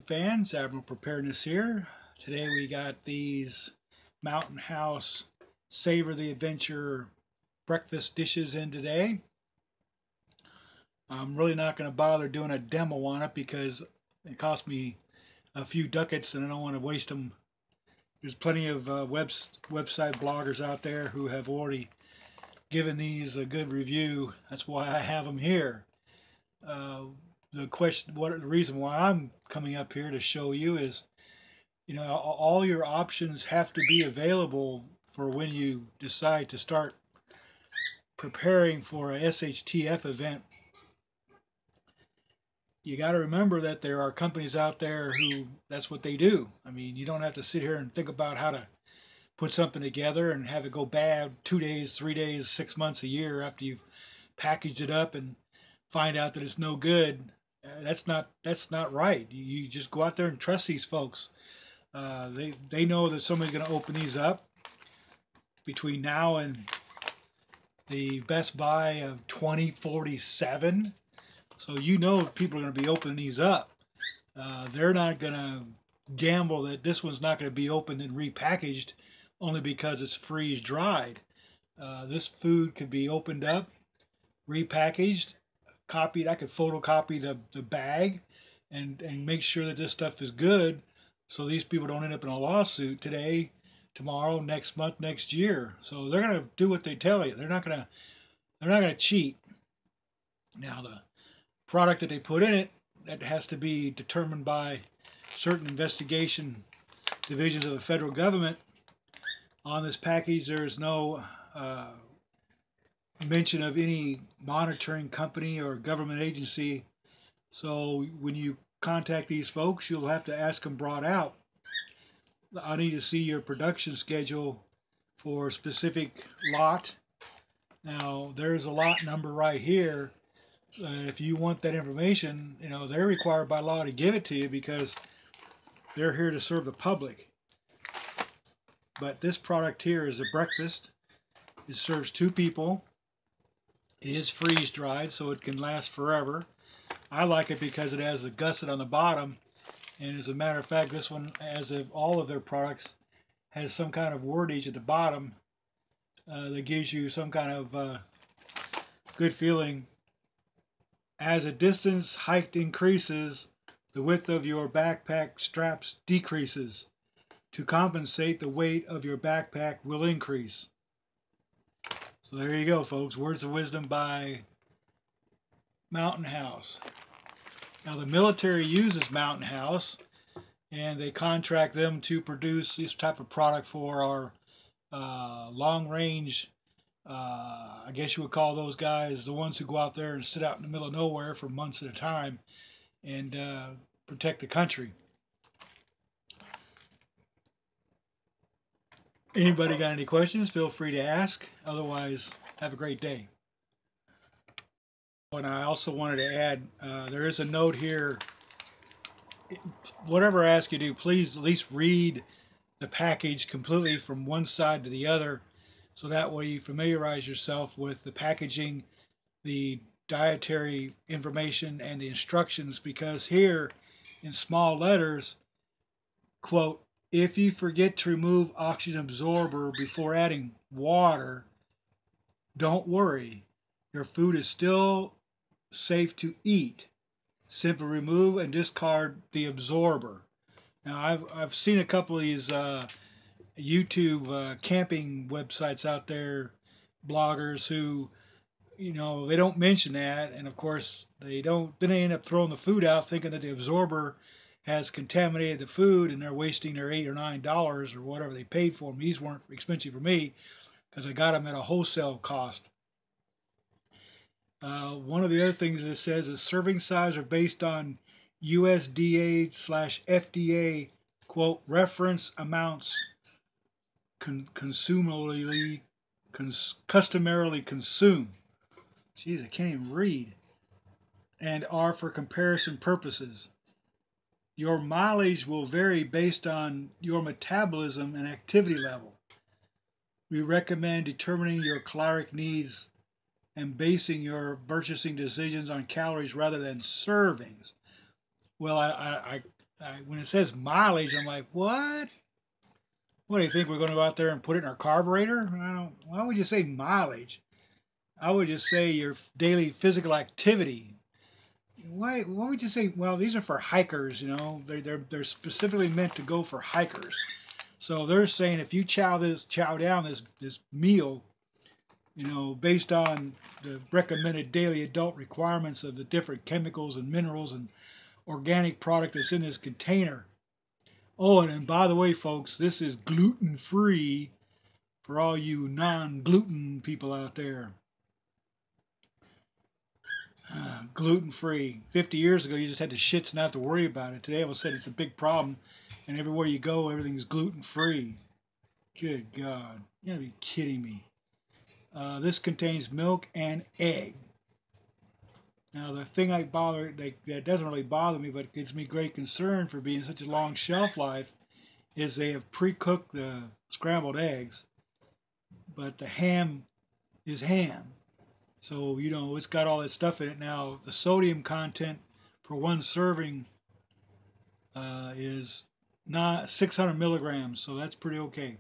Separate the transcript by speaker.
Speaker 1: Fans, Admiral Preparedness here. Today we got these Mountain House Savor the Adventure breakfast dishes in today. I'm really not going to bother doing a demo on it because it cost me a few ducats and I don't want to waste them. There's plenty of website bloggers out there who have already given these a good review. That's why I have them here. Uh, the reason why I'm coming up here to show you is, all your options have to be available for when you decide to start preparing for a SHTF event. You got to remember that there are companies out there who that's what they do. I mean, you don't have to sit here and think about how to put something together and have it go bad 2 days, 3 days, 6 months, a year after you've packaged it up and find out that it's no good. That's not right. You just go out there and trust these folks. They know that somebody's going to open these up between now and the Best Buy of 2047. So people are going to be opening these up. They're not going to gamble that this one's not going to be opened and repackaged only because it's freeze dried. This food could be opened up, repackaged, copied. I could photocopy the bag and make sure that this stuff is good so these people don't end up in a lawsuit today, tomorrow, next month, next year. So they're going to do what they tell you. They're not going to cheat. Now the product that they put in it, that has to be determined by certain investigation divisions of the federal government. On this package, there is no mention of any monitoring company or government agency. So when you contact these folks, you'll have to ask them brought out. I need to see your production schedule for a specific lot. Now, there's a lot number right here. If you want that information, they're required by law to give it to you because they're here to serve the public. But this product here is a breakfast. It serves 2 people. It is freeze dried, so it can last forever. I like it because it has a gusset on the bottom. And as a matter of fact, this one, as of all of their products, has some kind of wordage at the bottom that gives you some kind of good feeling. As a distance hiked increases, the width of your backpack straps decreases. To compensate, the weight of your backpack will increase. So there you go, folks. Words of wisdom by Mountain House. Now, the military uses Mountain House, and they contract them to produce this type of product for our long-range, I guess you would call those guys the ones who go out there and sit out in the middle of nowhere for months at a time and protect the country. Anybody got any questions? Feel free to ask. Otherwise, have a great day. And I also wanted to add, there is a note here. Whatever I ask you to do, please at least read the package completely from one side to the other, so that way you familiarize yourself with the packaging, the dietary information, and the instructions, because here in small letters, quote, if you forget to remove oxygen absorber before adding water, don't worry. Your food is still safe to eat. Simply remove and discard the absorber. Now, I've seen a couple of these YouTube camping websites out there, bloggers who, they don't mention that, and of course they don't. Then they end up throwing the food out, thinking that the absorber has contaminated the food, and they're wasting their $8 or $9 or whatever they paid for them. These weren't expensive for me because I got them at a wholesale cost. One of the other things that it says is serving size are based on USDA/FDA, quote, reference amounts customarily consumed. Jeez, I can't even read. And are for comparison purposes. Your mileage will vary based on your metabolism and activity level. We recommend determining your caloric needs and basing your purchasing decisions on calories rather than servings. Well, when it says mileage, I'm like, what? What do you think we're going to go out there and put it in our carburetor? Why would you say mileage? I would just say your daily physical activity. Why would you say? Well, these are for hikers. You know, they're specifically meant to go for hikers. So they're saying if you chow down this meal, you know, based on the recommended daily adult requirements of the different chemicals and minerals and organic product that's in this container. Oh, and by the way, folks, this is gluten free for all you non-gluten people out there. Gluten free. 50 years ago, you just had the shits not to worry about it. Today, all of a sudden, it's a big problem, and everywhere you go, everything's gluten free. Good God. You gotta be kidding me. This contains milk and egg. Now, the thing that doesn't really bother me, but gives me great concern for being such a long shelf life, is they have pre-cooked the scrambled eggs, but the ham is ham. So, you know, it's got all that stuff in it. Now, the sodium content for one serving is not 600 milligrams, so that's pretty okay.